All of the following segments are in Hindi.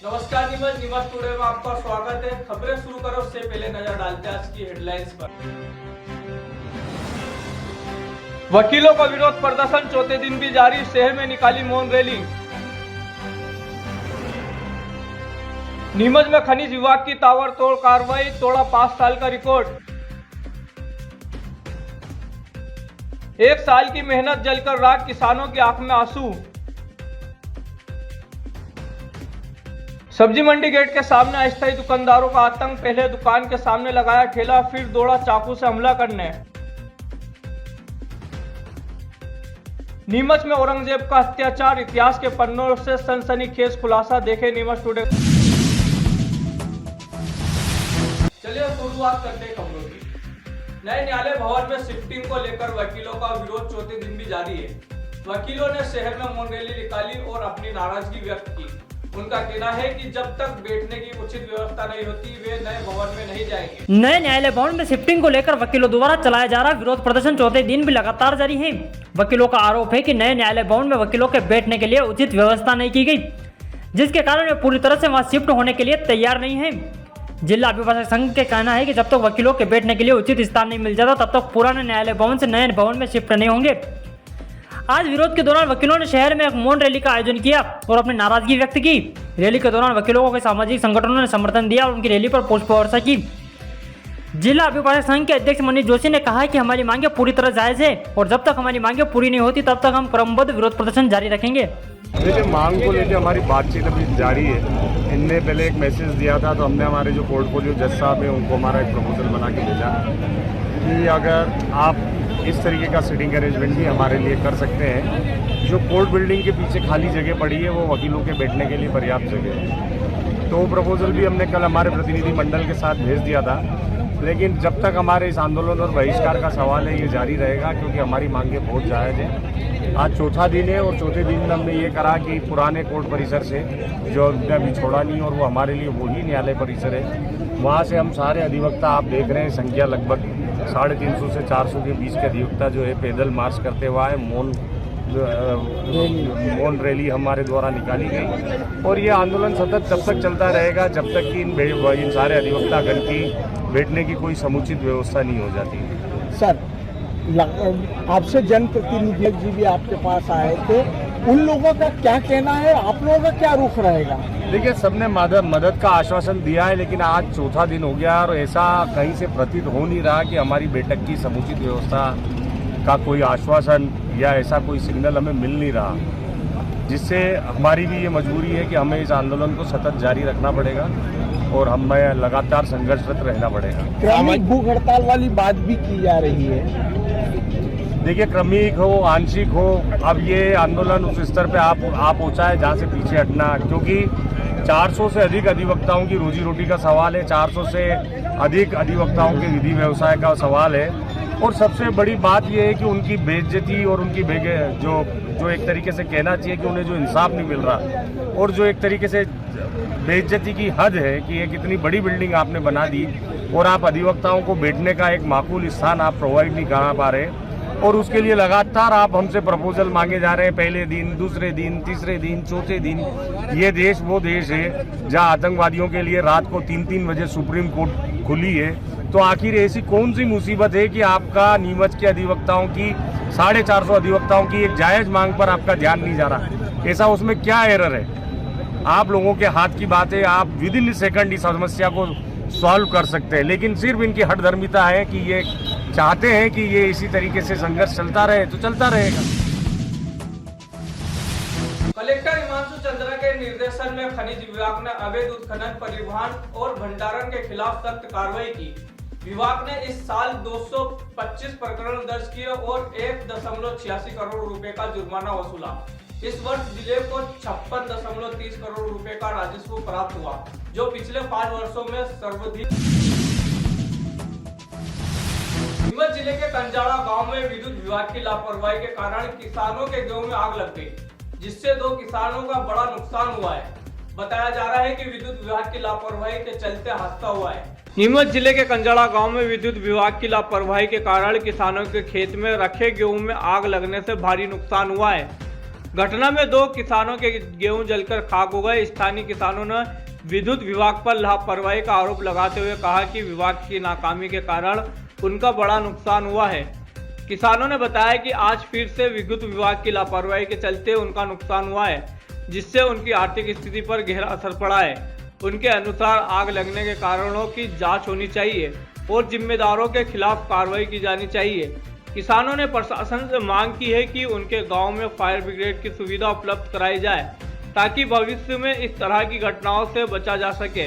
नमस्कार नीमच टुडे में आपका स्वागत है। खबरें शुरू करो उससे पहले नजर डालते हैं आज की हेडलाइंस पर। वकीलों का विरोध प्रदर्शन चौथे दिन भी जारी, शहर में निकाली मौन रैली। नीमच में खनिज विभाग की ताबड़तोड़ कार्रवाई, तोड़ा 5 साल का रिकॉर्ड। 1 साल की मेहनत जलकर राख, किसानों की आंख में आंसू। सब्जी मंडी गेट के सामने अस्थायी दुकानदारों का आतंक, पहले दुकान के सामने लगाया ठेला, फिर दौड़ा चाकू से हमला करने। नीमच में औरंगजेब का अत्याचार, इतिहास के पन्नों से सनसनीखेज खुलासा, देखे नीमच टुडे। चलिए शुरुआत करते हैं खबरों की। नए न्यायालय भवन में शिफ्टिंग को लेकर वकीलों का विरोध चौथे दिन भी जारी है। वकीलों ने शहर में मौन रैली निकाली और अपनी नाराजगी व्यक्त की। उनका कहना है कि जब तक बैठने की उचित व्यवस्था नहीं होती वे नए भवन में नहीं जाएंगे। नए न्यायालय भवन में शिफ्टिंग को लेकर वकीलों द्वारा चलाया जा रहा विरोध प्रदर्शन चौथे दिन भी लगातार जारी है। वकीलों का आरोप है कि नए न्यायालय भवन में वकीलों के बैठने के लिए उचित व्यवस्था नहीं की गई, जिसके कारण वे पूरी तरह से वहां शिफ्ट होने के लिए तैयार नहीं है। जिला अभिभाषक संघ के कहना है कि जब तक वकीलों के बैठने के लिए उचित स्थान नहीं मिल जाता तब तक पुराने न्यायालय भवन से नए भवन में शिफ्ट नहीं होंगे। आज विरोध के दौरान वकीलों ने शहर में एक मौन रैली का आयोजन किया और अपनी नाराजगी व्यक्त की। रैली के दौरान वकीलों को सामाजिक संगठनों ने समर्थन दिया और उनकी रैली पर पुष्प वर्षा की। जिला अभिभाषक संघ के अध्यक्ष मनीष जोशी ने कहा कि हमारी मांगे पूरी तरह जायज है और जब तक हमारी मांगे पूरी नहीं होती तब तक हम क्रमबद्ध विरोध प्रदर्शन जारी रखेंगे। देखिए, मांग को लेकर हमारी बातचीत अभी जारी है। इनने पहले एक मैसेज दिया था तो हमने हमारे जो पोर्टफोलियो जज साहब हैं उनको हमारा एक प्रपोजल बना के भेजा कि अगर आप इस तरीके का सिटिंग अरेंजमेंट भी हमारे लिए कर सकते हैं। जो कोर्ट बिल्डिंग के पीछे खाली जगह पड़ी है वो वकीलों के बैठने के लिए पर्याप्त जगह है। तो वो प्रपोजल भी हमने कल हमारे प्रतिनिधि मंडल के साथ भेज दिया था। लेकिन जब तक हमारे इस आंदोलन और बहिष्कार का सवाल है ये जारी रहेगा, क्योंकि हमारी मांगे बहुत जायज़ है। आज चौथा दिन है और चौथे दिन में हमने ये करा कि पुराने कोर्ट परिसर से जो हमने अभी छोड़ा नहीं और वो हमारे लिए वही न्यायालय परिसर है, वहाँ से हम सारे अधिवक्ता, आप देख रहे हैं संख्या लगभग 350 से 400 के बीच के अधिवक्ता जो है पैदल मार्च करते हुआ है। मौन रैली हमारे द्वारा निकाली गई और ये आंदोलन सतत तब तक चलता रहेगा जब तक कि इन सारे अधिवक्तागण की बैठने की कोई समुचित व्यवस्था नहीं हो जाती। सर, आपसे जनप्रतिनिधि जी भी आपके पास आए थे, उन लोगों का क्या कहना है, आप लोगों का क्या रुख रहेगा? देखिए, सबने मदद का आश्वासन दिया है, लेकिन आज चौथा दिन हो गया और ऐसा कहीं से प्रतीत हो नहीं रहा कि हमारी बैठक की समुचित व्यवस्था का कोई आश्वासन या ऐसा कोई सिग्नल हमें मिल नहीं रहा, जिससे हमारी भी ये मजबूरी है कि हमें इस आंदोलन को सतत जारी रखना पड़ेगा और हमें लगातार संघर्षरत रहना पड़ेगा। क्रमिक भूख हड़ताल वाली बात भी की जा रही है। देखिए, क्रमिक हो, आंशिक हो, अब ये आंदोलन उस स्तर पे आप पहुँचा है जहाँ से पीछे हटना, क्योंकि 400 से अधिक अधिवक्ताओं की रोजी रोटी का सवाल है, 400 से अधिक अधिवक्ताओं के विधि व्यवसाय का सवाल है और सबसे बड़ी बात यह है कि उनकी बेइज्जती और उनकी जो एक तरीके से कहना चाहिए कि उन्हें जो इंसाफ नहीं मिल रहा और जो एक तरीके से बेइज्जती की हद है कि एक इतनी बड़ी बिल्डिंग आपने बना दी और आप अधिवक्ताओं को बैठने का एक माकूल स्थान आप प्रोवाइड नहीं करा पा रहे और उसके लिए लगातार आप हमसे प्रपोजल मांगे जा रहे हैं। पहले दिन, दूसरे दिन, तीसरे दिन, चौथे दिन। ये देश वो देश है जहां आतंकवादियों के लिए रात को 3-3 बजे सुप्रीम कोर्ट खुली है। तो आखिर ऐसी कौन सी मुसीबत है कि आपका नीमच के अधिवक्ताओं की 450 अधिवक्ताओं की एक जायज मांग पर आपका ध्यान नहीं जा रहा? ऐसा उसमें क्या एरर है? आप लोगों के हाथ की बात है, आप विद इन सेकंड इस समस्या को सॉल्व कर सकते हैं, लेकिन सिर्फ इनकी हठधर्मिता है कि ये चाहते हैं कि ये इसी तरीके से संघर्ष चलता रहे तो चलता रहेगा। कलेक्टर हिमांशु चंद्रा के निर्देशन में खनिज विभाग ने अवैध उत्खनन, परिवहन और भंडारण के खिलाफ सख्त कार्रवाई की। विभाग ने इस साल 225 प्रकरण दर्ज किए और 1.86 करोड़ रुपए का जुर्माना वसूला। इस वर्ष जिले को 56.30 करोड़ रुपए का राजस्व प्राप्त हुआ, जो पिछले 5 वर्षों में सर्वाधिक। नीमच जिले के कंजाड़ा गांव में विद्युत विभाग की लापरवाही के कारण किसानों के गेहूं में आग लग गई, जिससे 2 किसानों का बड़ा नुकसान हुआ है। बताया जा रहा है कि विद्युत विभाग की लापरवाही के चलते हादसा हुआ है। नीमच जिले के कंजाड़ा गांव में विद्युत विभाग की लापरवाही के कारण किसानों के खेत में रखे गेहूं में आग लगने से भारी नुकसान हुआ है। घटना में 2 किसानों के गेहूं जलकर खाक हो गए। स्थानीय किसानों ने विद्युत विभाग पर लापरवाही का आरोप लगाते हुए कहा कि विभाग की नाकामी के कारण उनका बड़ा नुकसान हुआ है। किसानों ने बताया कि आज फिर से विद्युत विभाग की लापरवाही के चलते उनका नुकसान हुआ है, जिससे उनकी आर्थिक स्थिति पर गहरा असर पड़ा है। उनके अनुसार आग लगने के कारणों की जांच होनी चाहिए और जिम्मेदारों के खिलाफ कार्रवाई की जानी चाहिए। किसानों ने प्रशासन से मांग की है कि उनके गांव में फायर ब्रिगेड की सुविधा उपलब्ध कराई जाए ताकि भविष्य में इस तरह की घटनाओं से बचा जा सके।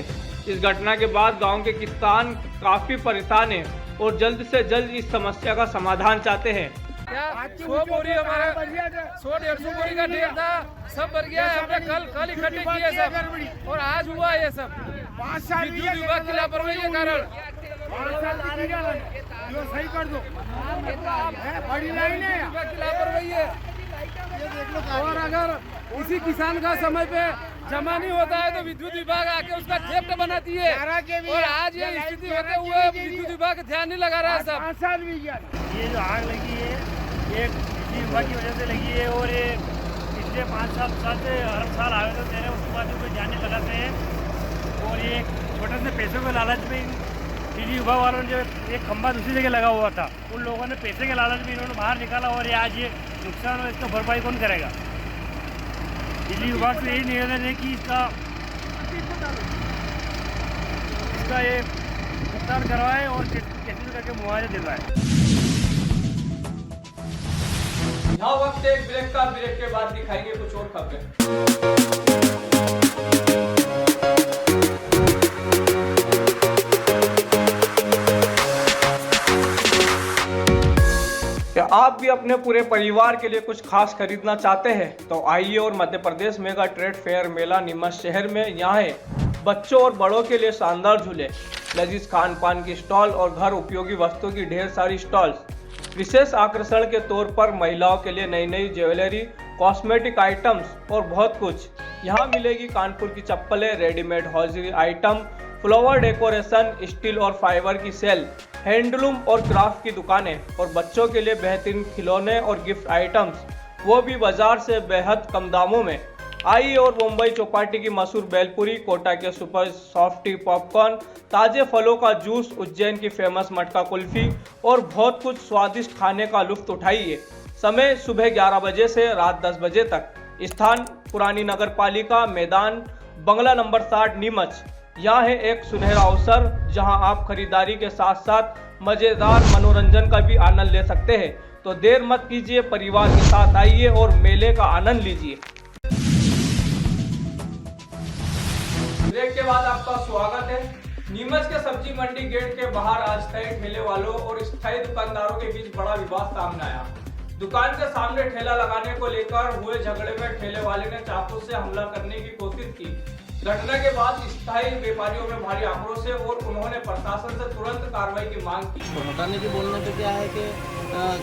इस घटना के बाद गांव के किसान काफी परेशान हैं और जल्द से जल्द इस समस्या का समाधान चाहते हैं। 100 बोरी हमारा 100-150 बोरी का ढेर था, सब भर गया है। हमने कल इकट्ठे किए सब और आज हुआ ये सब विद्युत विभाग की लापरवाही के कारण। सही कर दो, बड़ी लाइन है, विभाग की लापरवाही है। और अगर किसी किसान का समय पे जमा नहीं होता है तो विद्युत विभाग आके उसका थेफ्ट बनाती है और आज ये स्थिति होते हुए विद्युत विभाग ध्यान नहीं लगा रहा है सब। ये जो आग लगी है ये बिजली विभाग की वजह से लगी है और ये पिछले 5-7 साल से हर साल आवेदन दे रहे हैं, उसके बाद कोई ध्यान नहीं लगाते हैं। और ये छोटे से पैसों के लालच में बिजली विभाग वालों ने जो एक खंभा दूसरी जगह लगा हुआ था, उन लोगों ने पैसे के लालच में इन्होंने बाहर निकाला और ये आज ये नुकसान हो, इसका भरपाई कौन करेगा। बिजली विभाग से यही निवेदन है कि इसका ये भुगतान करवाए और कैंसिल करके मुआवजा दिलवाए। यहाँ वक्त एक ब्रेक का, ब्रेक के बाद दिखाएंगे कुछ और खबरें। क्या आप भी अपने पूरे परिवार के लिए कुछ खास खरीदना चाहते हैं तो आइए और Madhya Pradesh mega trade fair मेला नीमच शहर में यहाँ है बच्चों और बड़ों के लिए शानदार झूले, लजीज खान पान की स्टॉल और घर उपयोगी वस्तुओं की ढेर सारी स्टॉल्स। विशेष आकर्षण के तौर पर महिलाओं के लिए नई नई ज्वेलरी, कॉस्मेटिक आइटम्स और बहुत कुछ। यहाँ मिलेगी कानपुर की चप्पलें, readymade hosiery item, flower decoration, steel और फाइबर की सेल, हैंडलूम और क्राफ्ट की दुकानें और बच्चों के लिए बेहतरीन खिलौने और गिफ्ट आइटम्स, वो भी बाजार से बेहद कम दामों में। आइए और मुंबई चौपाटी की मशहूर बेलपुरी, कोटा के सुपर सॉफ्टी पॉपकॉर्न, ताजे फलों का जूस, उज्जैन की फेमस मटका कुल्फी और बहुत कुछ स्वादिष्ट खाने का लुत्फ उठाइए। समय सुबह 11 बजे से रात 10 बजे तक। स्थान पुरानी नगर पालिका मैदान, बंगला नंबर 60 नीमच। यहाँ है एक सुनहरा अवसर जहाँ आप खरीदारी के साथ साथ मजेदार मनोरंजन का भी आनंद ले सकते हैं। तो देर मत कीजिए, परिवार के साथ आइए और मेले का आनंद लीजिए। ब्रेक के बाद आपका स्वागत है। नीमच के सब्जी मंडी गेट के बाहर अस्थायी ठेले वालों और स्थायी दुकानदारों के बीच बड़ा विवाद सामने आया। दुकान के सामने ठेला लगाने को लेकर हुए झगड़े में ठेले वाले ने चाकू से हमला करने की कोशिश की। घटना के बाद स्थायी व्यापारियों में भारी आक्रोश है और उन्होंने प्रशासन से तुरंत कार्रवाई की मांग की। हटाने की बोलने पे क्या है कि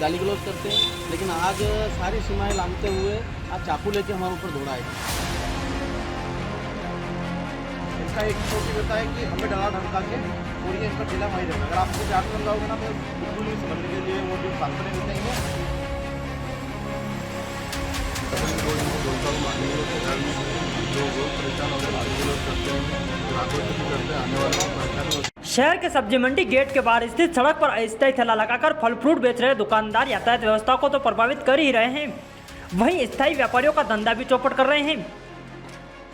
गाली गलौज करते हैं, लेकिन आज सारी सीमाएं लांघते हुए आज चाकू लेके हमारे ऊपर दौड़ा है। इसका एक मोटिव होता है कि हमें डरा धमका के और ये इसका ठेला वहीं रहता है। अगर आपको चाकू लग जाओगे ना तो बिल्कुल नहीं समझने के लिए मोटिव सामने नहीं चाहिए। शहर के सब्जी मंडी गेट के बाहर स्थित सड़क पर अस्थायी ठेला लगाकर फल फ्रूट बेच रहे दुकानदार यातायात व्यवस्था को तो प्रभावित कर ही रहे हैं, वहीं स्थायी व्यापारियों का धंधा भी चौपट कर रहे हैं।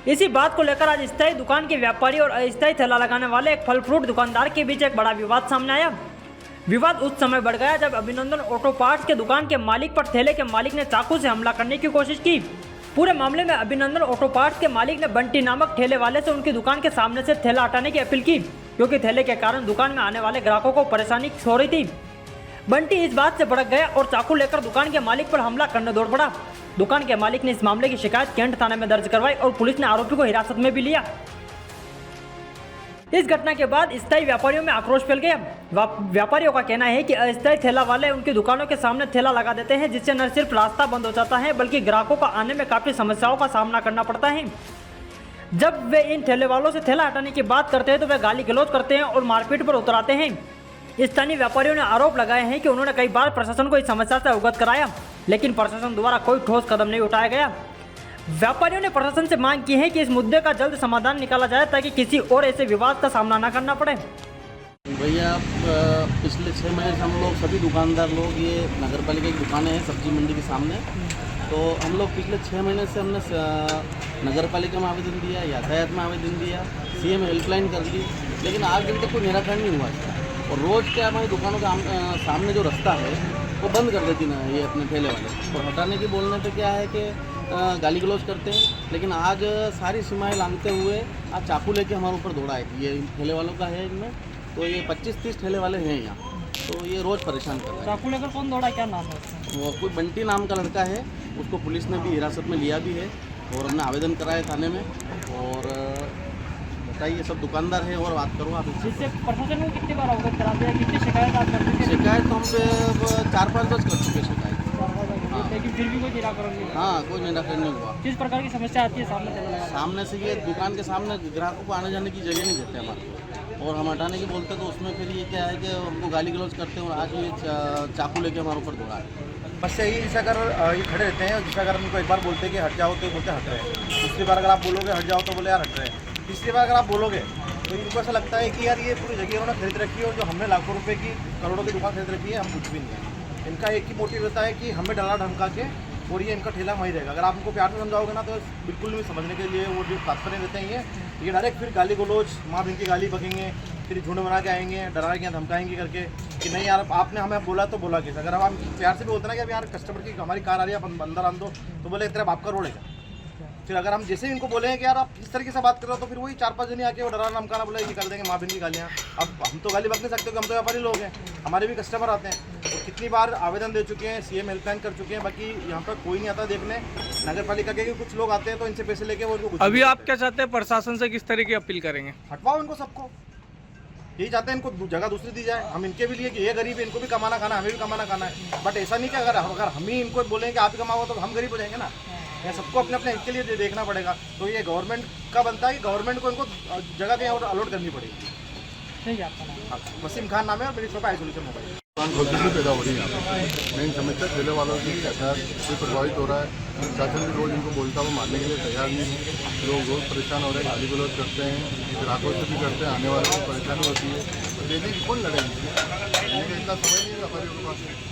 इसी बात को लेकर आज स्थायी दुकान के व्यापारी और अस्थायी ठेला लगाने वाले एक फल फ्रूट दुकानदार के बीच एक बड़ा विवाद सामने आया। विवाद उस समय बढ़ गया जब अभिनंदन ऑटो पार्ट्स के दुकान के मालिक पर ठेले के मालिक ने चाकू से हमला करने की कोशिश की। पूरे मामले में अभिनंदन ऑटो पार्ट्स के मालिक ने बंटी नामक ठेले वाले से उनकी दुकान के सामने से ठेला हटाने की अपील की, क्योंकि ठेले के कारण दुकान में आने वाले ग्राहकों को परेशानी हो रही थी। बंटी इस बात से भड़क गया और चाकू लेकर दुकान के मालिक पर हमला करने दौड़ पड़ा। दुकान के मालिक ने इस मामले की शिकायत कैंट थाने में दर्ज करवाई और पुलिस ने आरोपी को हिरासत में भी लिया। इस घटना के बाद स्थायी व्यापारियों में आक्रोश फैल गया। व्यापारियों का कहना है कि अस्थायी ठेला वाले उनकी दुकानों के सामने ठेला लगा देते हैं, जिससे न सिर्फ रास्ता बंद हो जाता है बल्कि ग्राहकों का आने में काफी समस्याओं का सामना करना पड़ता है। जब वे इन ठेले वालों से ठेला हटाने की बात करते हैं तो वे गाली गलौज करते हैं और मारपीट पर उतर आते हैं। स्थानीय व्यापारियों ने आरोप लगाए हैं कि उन्होंने कई बार प्रशासन को इस समस्या से अवगत कराया, लेकिन प्रशासन द्वारा कोई ठोस कदम नहीं उठाया गया। व्यापारियों ने प्रशासन से मांग की है कि इस मुद्दे का जल्द समाधान निकाला जाए ताकि किसी और ऐसे विवाद का सामना न करना पड़े। भैया पिछले 6 महीने से हम लोग सभी दुकानदार लोग, ये नगर पालिका की दुकानें हैं सब्जी मंडी के सामने, तो हम लोग पिछले 6 महीने से हमने नगर पालिका में आवेदन दिया, यातायात में आवेदन दिया, सीएम हेल्पलाइन कर दी, लेकिन आज दिन तक कोई निराकरण नहीं हुआ इसका। और रोज़ क्या हमारी दुकानों के सामने जो रास्ता है वो बंद कर देती ना ये अपने ठेले वाले, और हटाने की बोलने पे क्या है कि गाली गलौज करते हैं। लेकिन आज सारी सीमाएँ लांघते हुए आज चाकू लेके हमारे ऊपर दौड़ा है। ये ठेले वालों का है इनमें, तो ये 25-30 ठेले वाले हैं यहाँ, तो ये रोज़ परेशान कर रहे हैं। चाकू लेकर कौन दौड़ा, क्या नाम है? वो कोई बंटी नाम का लड़का है, उसको पुलिस ने भी हिरासत में लिया भी है और हमने आवेदन कराया थाने में। और बताइए, सब दुकानदार है और बात करो आप इससे। जिससे प्रशासन को कितनी बार अवगत करा दिया, कितनी शिकायत आप कर चुके हैं? शिकायत तो हम पे 4-5 बज कर चुके शिकायत, लेकिन फिर भी कोई निराकरण नहीं हुआ। हाँ कोई निराकरण नहीं हुआ। किस प्रकार की समस्या आती है सामने चलने वाला? सामने से ये दुकान के सामने ग्राहकों को आने जाने की जगह नहीं देते हमारे, और हम हटाने की बोलते तो उसमें फिर ये क्या है कि हमको गाली गलौज करते हैं। और आज ये चाकू लेके हमारे ऊपर दौड़ा है। बस यही, जैसे अगर ये खड़े रहते हैं, जैसे अगर उनको एक बार बोलते हैं कि हट जाओ तो बोलते हट रहे हैं, दूसरी बार अगर आप बोलोगे हट जाओ तो बोले यार हट रहे हैं, तीसरी बार अगर आप बोलोगे तो इनको ऐसा लगता है कि यार ये पूरी जगह उन्होंने खरीद रखी है, और जो हमने लाखों रुपए की करोड़ों की दुकान खरीद रखी है हम कुछ भी नहीं है। इनका एक ही मोटिव रहता है कि हमें डरा धमका के, और ये इनका ठेला वहीं रहेगा। अगर आप उनको प्यार से समझाओगे ना तो बिल्कुल नहीं समझने के लिए वो जो तात्पर्य देते हैं ये डायरेक्ट फिर गाली गलौज, माँ बहन की गाली बकेंगे, फिर झुंड बना के आएंगे, डराएंगे, धमकाएंगे करके कि नहीं यार आपने हमें बोला तो बोला कैसे। अगर हम प्यार से भी होते ना कि अब यार कस्टमर की हमारी कार आ रही है, आप अंदर आन दो, तो बोले तेरा बाप का रोड है क्या। फिर अगर हम जैसे ही इनको बोले कि यार आप इस तरीके से बात कर रहे हो, तो फिर वही 4-5 जने आके वो डराना धमकाना बोले निकाल देंगे माँ बहन की गालियाँ। अब हम तो गाली बक नहीं सकते, हम तो व्यापारी लोग हैं, हमारे भी कस्टमर आते हैं। तो कितनी बार आवेदन दे चुके हैं, सीएम हेल्पलाइन कर चुके हैं, बाकी यहाँ पर कोई नहीं आता देखने। नगर पालिका के कुछ लोग आते हैं तो इनसे पैसे लेके वो इनको कुछ अभी आप क्या चाहते हैं, प्रशासन से किस तरह की अपील करेंगे? हटवाओ इनको सबको, यही चाहते हैं इनको जगह दूसरी दी जाए। हम इनके भी लिए कि ये गरीब है, इनको भी कमाना खाना, हमें भी कमाना खाना है, बट ऐसा नहीं कि अगर हम ही इनको बोलें कि आप ही कमाओ तो हम गरीब हो जाएंगे ना। ये सबको अपने अपने हित के लिए देखना पड़ेगा। तो ये गवर्नमेंट का बनता है कि गवर्नमेंट को इनको जगह कहीं और अलॉट करनी पड़ेगी। ठीक है, आपका नाम? वसीम खान नाम है और मेरी शॉप आइसोलेशन मोबाइल। दुकान खोलते से पैदा हो रही है यहाँ पे। मेन समस्या ठेले वालों की यातायात से प्रभावित हो रहा है। शासन भी रोज़ इनको बोलता वो मानने के लिए तैयार नहीं है। लोग रोज़ परेशान हो रहे हैं, गाली गलौज करते हैं, ग्राहकों से भी करते हैं, आने वालों को परेशानी होती है। तो लेने की कौन लड़ेंगे, लेने का इतना समय नहीं है व्यापारियों के पास।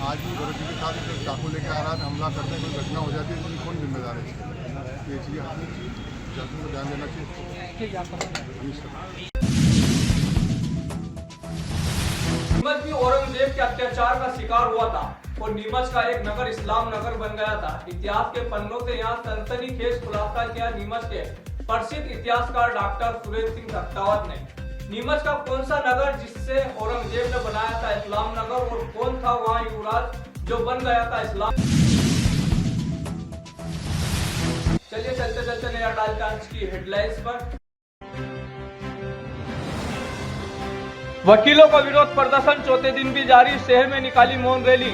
आज भी गरीबी के साथ चाकू लेके आ रहा है, हमला करते हैं, कोई घटना हो जाती है, इसलिए कौन जिम्मेदार है? ये चीज़ें हटनी चाहिए, शासन को ध्यान देना चाहिए। ठीक है, आपका? नीमच भी औरंगजेब के अत्याचार का शिकार हुआ था और नीमच का एक नगर इस्लाम नगर बन गया था। इतिहास के पन्नों से यहाँ सनसनीखेज खुलासा किया नीमच के प्रसिद्ध इतिहासकार डॉक्टर सुरेश सिंह सत्तावत ने। नीमच का कौन सा नगर जिससे औरंगजेब ने बनाया था इस्लाम नगर, और कौन था वहाँ युवराज जो बन गया था इस्लाम। चलिए चलते चलते नजर डालते हैं आज की हेडलाइंस पर। वकीलों का विरोध प्रदर्शन चौथे दिन भी जारी, शहर में निकाली मौन रैली।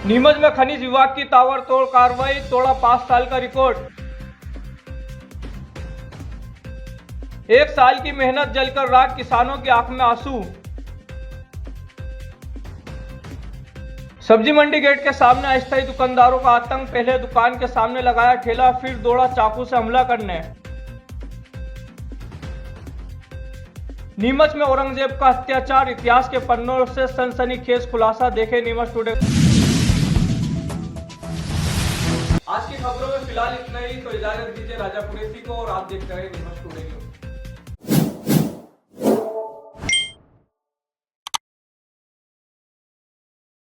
नीमच में खनिज विभाग की ताबड़तोड़ कार्रवाई, तोड़ा 5 साल का रिकॉर्ड। 1 साल की मेहनत जलकर राख, किसानों की आंख में आंसू। सब्जी मंडी गेट के सामने अस्थायी दुकानदारों का आतंक, पहले दुकान के सामने लगाया ठेला, फिर दौड़ा चाकू से हमला करने। नीमच में औरंगजेब का अत्याचार, इतिहास के पन्नों से सनसनीखेज खुलासा, देखे नीमच टुडे। आज की खबरों में फिलहाल इतना ही, तो इजाजत दीजिए राजा कुरैशी को और आप देखते रहे नीमच टुडे न्यूज।